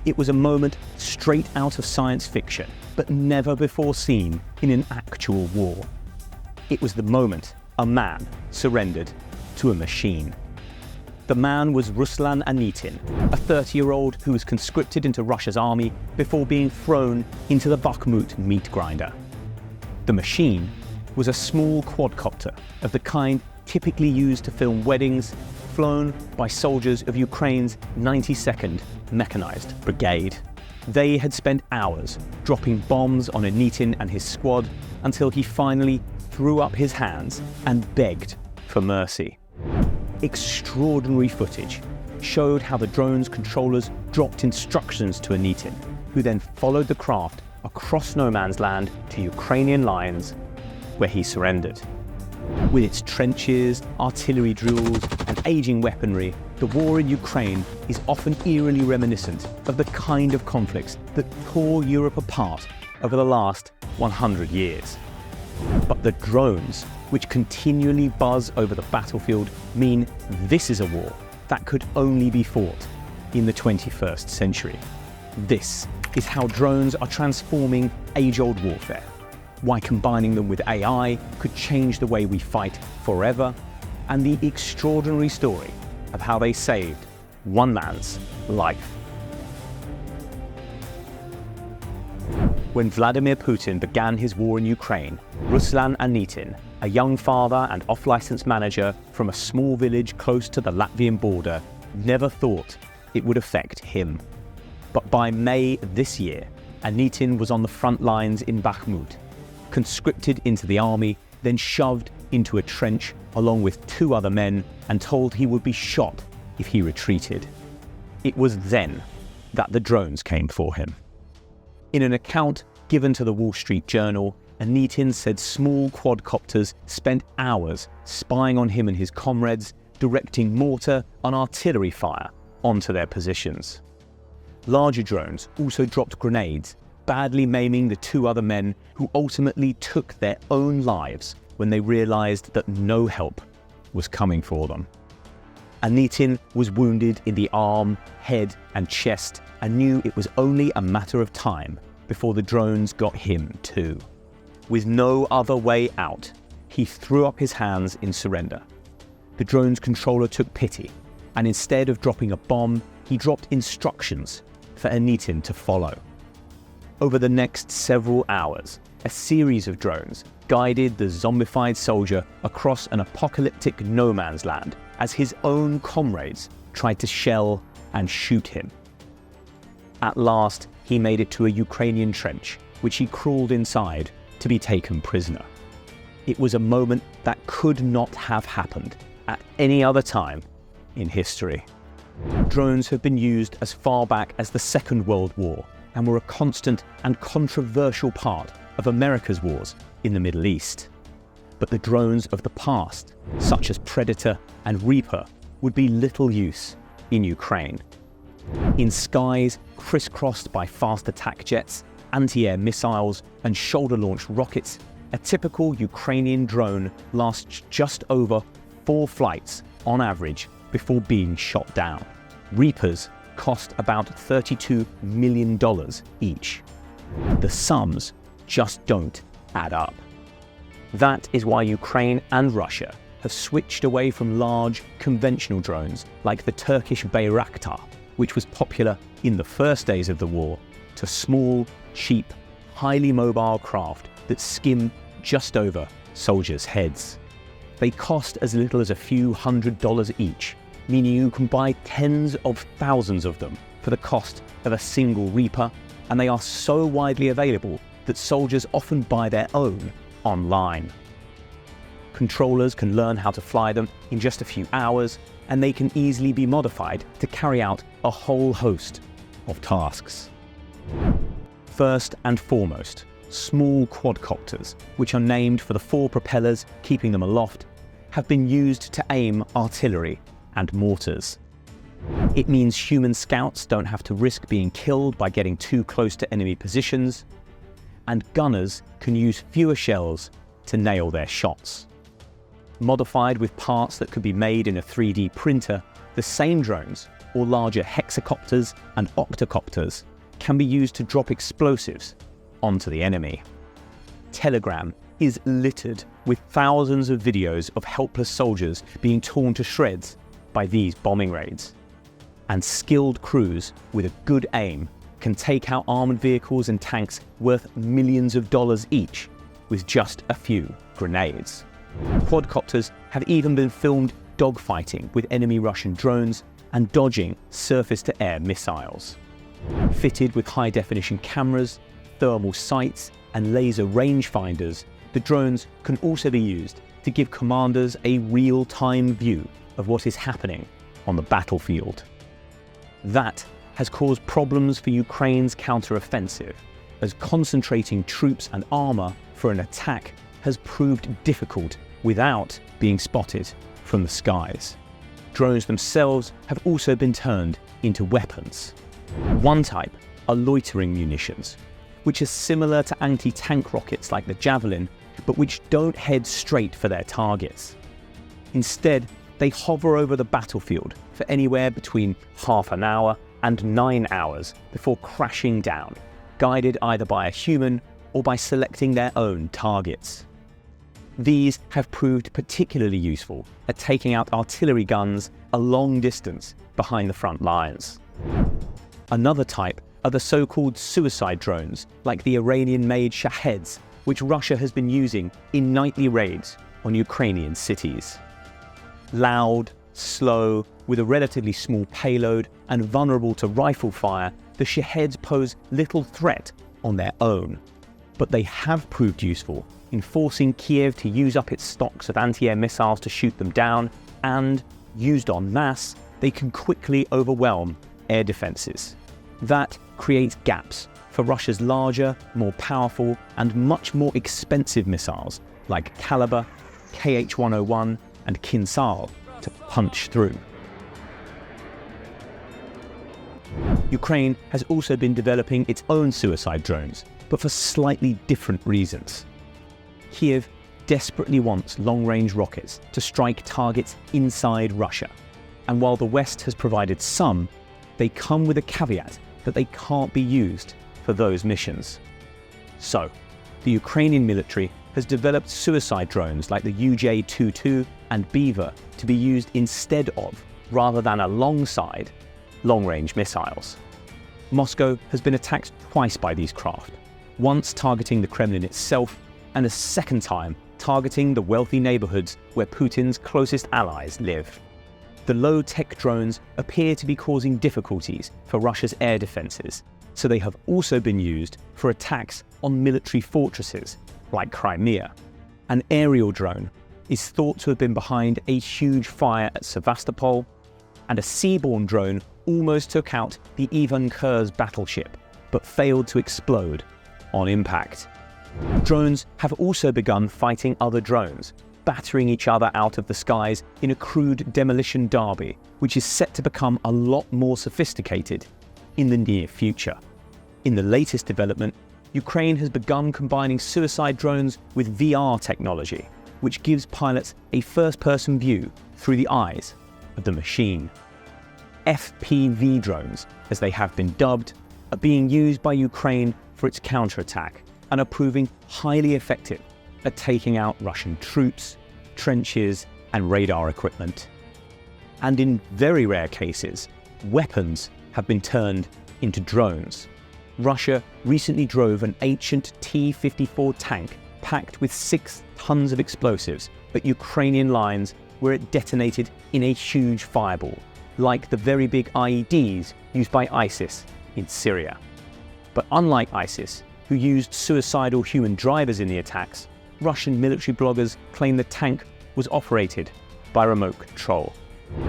It was a moment straight out of science fiction, but never before seen in an actual war. It was the moment a man surrendered to a machine. The man was Ruslan Anitin, a 30-year-old who was conscripted into Russia's army before being thrown into the Bakhmut meat grinder. The machine was a small quadcopter of the kind typically used to film weddings, flown by soldiers of Ukraine's 92nd Mechanized Brigade. They had spent hours dropping bombs on Anitin and his squad until he finally threw up his hands and begged for mercy. Extraordinary footage showed how the drone's controllers dropped instructions to Anitin, who then followed the craft across no man's land to Ukrainian lines, where he surrendered. With its trenches, artillery drills, and aging weaponry, the war in Ukraine is often eerily reminiscent of the kind of conflicts that tore Europe apart over the last 100 years. But the drones, which continually buzz over the battlefield, mean this is a war that could only be fought in the 21st century. This is how drones are transforming age-old warfare, why combining them with AI could change the way we fight forever, and the extraordinary story of how they saved one man's life. When Vladimir Putin began his war in Ukraine, Ruslan Anitin, a young father and off-license manager from a small village close to the Latvian border, never thought it would affect him. But by May this year, Anitin was on the front lines in Bakhmut, conscripted into the army, then shoved into a trench along with 2 other men and told he would be shot if he retreated. It was then that the drones came for him. In an account given to the Wall Street Journal, Anitin said small quadcopters spent hours spying on him and his comrades, directing mortar and artillery fire onto their positions. Larger drones also dropped grenades, badly maiming the 2 other men who ultimately took their own lives when they realized that no help was coming for them. Anitin was wounded in the arm, head, and chest and knew it was only a matter of time before the drones got him too. With no other way out, he threw up his hands in surrender. The drone's controller took pity, and instead of dropping a bomb, he dropped instructions for Anitin to follow. Over the next several hours, a series of drones guided the zombified soldier across an apocalyptic no man's land as his own comrades tried to shell and shoot him. At last, he made it to a Ukrainian trench, which he crawled inside to be taken prisoner. It was a moment that could not have happened at any other time in history. Drones have been used as far back as the Second World War and were a constant and controversial part of America's wars in the Middle East. But the drones of the past, such as Predator and Reaper, would be little use in Ukraine. In skies crisscrossed by fast attack jets, anti-air missiles, and shoulder-launched rockets, a typical Ukrainian drone lasts just over 4 flights on average before being shot down. Reapers cost about $32 million each. The sums just don't add up. That is why Ukraine and Russia have switched away from large, conventional drones like the Turkish Bayraktar, which was popular in the first days of the war, to small, cheap, highly mobile craft that skim just over soldiers' heads. They cost as little as a few $100s each, meaning you can buy tens of thousands of them for the cost of a single Reaper, and they are so widely available that soldiers often buy their own online. Controllers can learn how to fly them in just a few hours, and they can easily be modified to carry out a whole host of tasks. First and foremost, small quadcopters, which are named for the 4 propellers keeping them aloft, have been used to aim artillery and mortars. It means human scouts don't have to risk being killed by getting too close to enemy positions, and gunners can use fewer shells to nail their shots. Modified with parts that could be made in a 3D printer, the same drones, or larger hexacopters and octocopters, can be used to drop explosives onto the enemy. Telegram is littered with thousands of videos of helpless soldiers being torn to shreds by these bombing raids. And skilled crews with a good aim can take out armoured vehicles and tanks worth millions of dollars each with just a few grenades. Quadcopters have even been filmed dogfighting with enemy Russian drones and dodging surface-to-air missiles. Fitted with high-definition cameras, thermal sights, and laser rangefinders, the drones can also be used to give commanders a real-time view of what is happening on the battlefield. That has caused problems for Ukraine's counter-offensive, as concentrating troops and armour for an attack has proved difficult without being spotted from the skies. Drones themselves have also been turned into weapons. One type are loitering munitions, which are similar to anti-tank rockets like the Javelin, but which don't head straight for their targets. Instead, they hover over the battlefield for anywhere between half an hour and 9 hours before crashing down, guided either by a human or by selecting their own targets. These have proved particularly useful at taking out artillery guns a long distance behind the front lines. Another type are the so-called suicide drones, like the Iranian-made Shaheds, which Russia has been using in nightly raids on Ukrainian cities. Loud, slow, with a relatively small payload and vulnerable to rifle fire, the Shaheds pose little threat on their own. But they have proved useful in forcing Kiev to use up its stocks of anti-air missiles to shoot them down, and, used en masse, they can quickly overwhelm air defences. That creates gaps for Russia's larger, more powerful, and much more expensive missiles like Kalibr, KH-101, and Kinsal to punch through. Ukraine has also been developing its own suicide drones, but for slightly different reasons. Kiev desperately wants long-range rockets to strike targets inside Russia, and while the West has provided some, they come with a caveat that they can't be used for those missions. So, the Ukrainian military has developed suicide drones like the UJ-22 and Beaver to be used instead of, rather than alongside, long-range missiles. Moscow has been attacked twice by these craft, once targeting the Kremlin itself, and a second time targeting the wealthy neighbourhoods where Putin's closest allies live. The low-tech drones appear to be causing difficulties for Russia's air defences, so they have also been used for attacks on military fortresses like Crimea. An aerial drone is thought to have been behind a huge fire at Sevastopol, and a seaborne drone almost took out the Ivan Kurz battleship, but failed to explode on impact. Drones have also begun fighting other drones, battering each other out of the skies in a crude demolition derby, which is set to become a lot more sophisticated in the near future. In the latest development, Ukraine has begun combining suicide drones with VR technology, which gives pilots a first-person view through the eyes of the machine. FPV drones, as they have been dubbed, are being used by Ukraine for its counterattack and are proving highly effective at taking out Russian troops, trenches, and radar equipment. And in very rare cases, weapons have been turned into drones. Russia recently drove an ancient T-54 tank packed with 6 tons of explosives at Ukrainian lines where it detonated in a huge fireball, like the very big IEDs used by ISIS in Syria. But unlike ISIS, who used suicidal human drivers in the attacks, Russian military bloggers claim the tank was operated by remote control.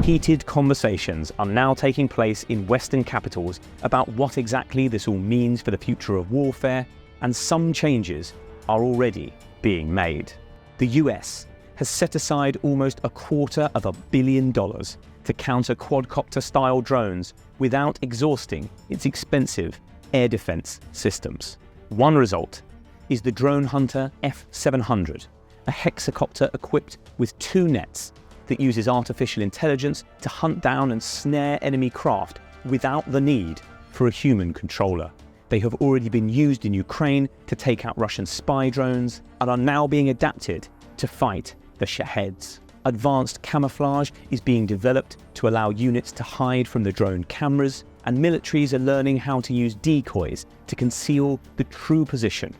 Heated conversations are now taking place in Western capitals about what exactly this all means for the future of warfare, and some changes are already being made. The US has set aside almost $250 million to counter quadcopter-style drones without exhausting its expensive air defense systems. One result is the drone hunter F-700, a hexacopter equipped with 2 nets that uses artificial intelligence to hunt down and snare enemy craft without the need for a human controller. They have already been used in Ukraine to take out Russian spy drones and are now being adapted to fight the Shaheds. Advanced camouflage is being developed to allow units to hide from the drone cameras, and militaries are learning how to use decoys to conceal the true position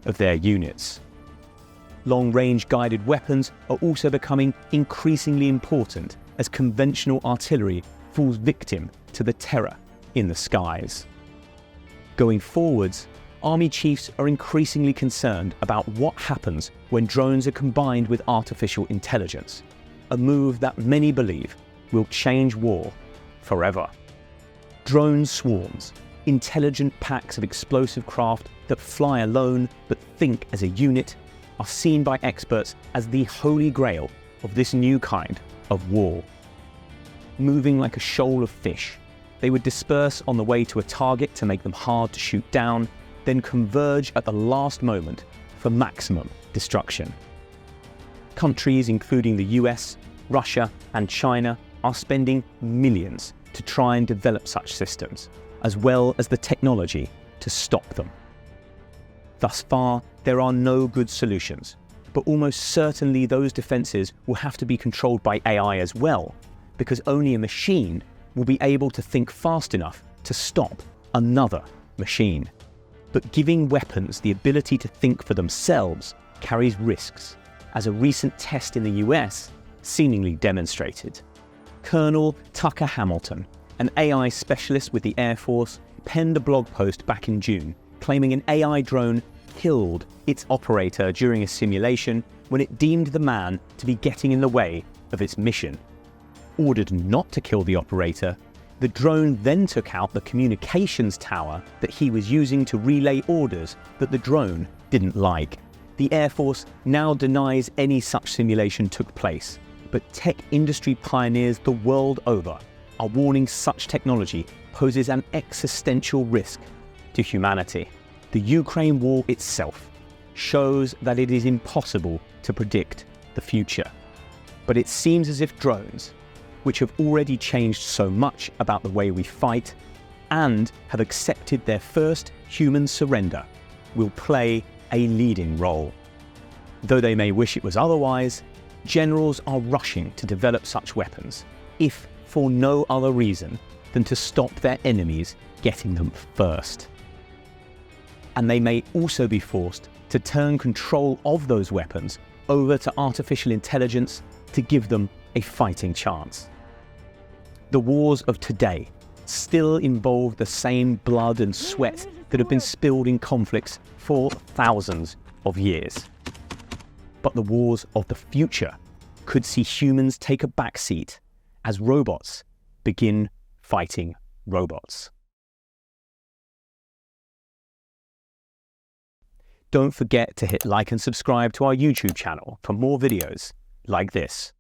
of their units. Long-range guided weapons are also becoming increasingly important as conventional artillery falls victim to the terror in the skies. Going forwards, army chiefs are increasingly concerned about what happens when drones are combined with artificial intelligence, a move that many believe will change war forever. Drone swarms, intelligent packs of explosive craft that fly alone but think as a unit, are seen by experts as the holy grail of this new kind of war. Moving like a shoal of fish, they would disperse on the way to a target to make them hard to shoot down, then converge at the last moment for maximum destruction. Countries including the US, Russia, and China are spending millions to try and develop such systems, as well as the technology to stop them. Thus far, there are no good solutions, but almost certainly those defenses will have to be controlled by AI as well, because only a machine will be able to think fast enough to stop another machine. But giving weapons the ability to think for themselves carries risks, as a recent test in the US seemingly demonstrated. Colonel Tucker Hamilton, an AI specialist with the Air Force, penned a blog post back in June claiming an AI drone killed its operator during a simulation when it deemed the man to be getting in the way of its mission. Ordered not to kill the operator, the drone then took out the communications tower that he was using to relay orders that the drone didn't like. The Air Force now denies any such simulation took place, but tech industry pioneers the world over are warning such technology poses an existential risk to humanity. The Ukraine war itself shows that it is impossible to predict the future. But it seems as if drones, which have already changed so much about the way we fight and have accepted their first human surrender, will play a leading role. Though they may wish it was otherwise, generals are rushing to develop such weapons, if for no other reason than to stop their enemies getting them first. And they may also be forced to turn control of those weapons over to artificial intelligence to give them a fighting chance. The wars of today still involve the same blood and sweat that have been spilled in conflicts for thousands of years. But the wars of the future could see humans take a backseat as robots begin fighting robots. Don't forget to hit like and subscribe to our YouTube channel for more videos like this.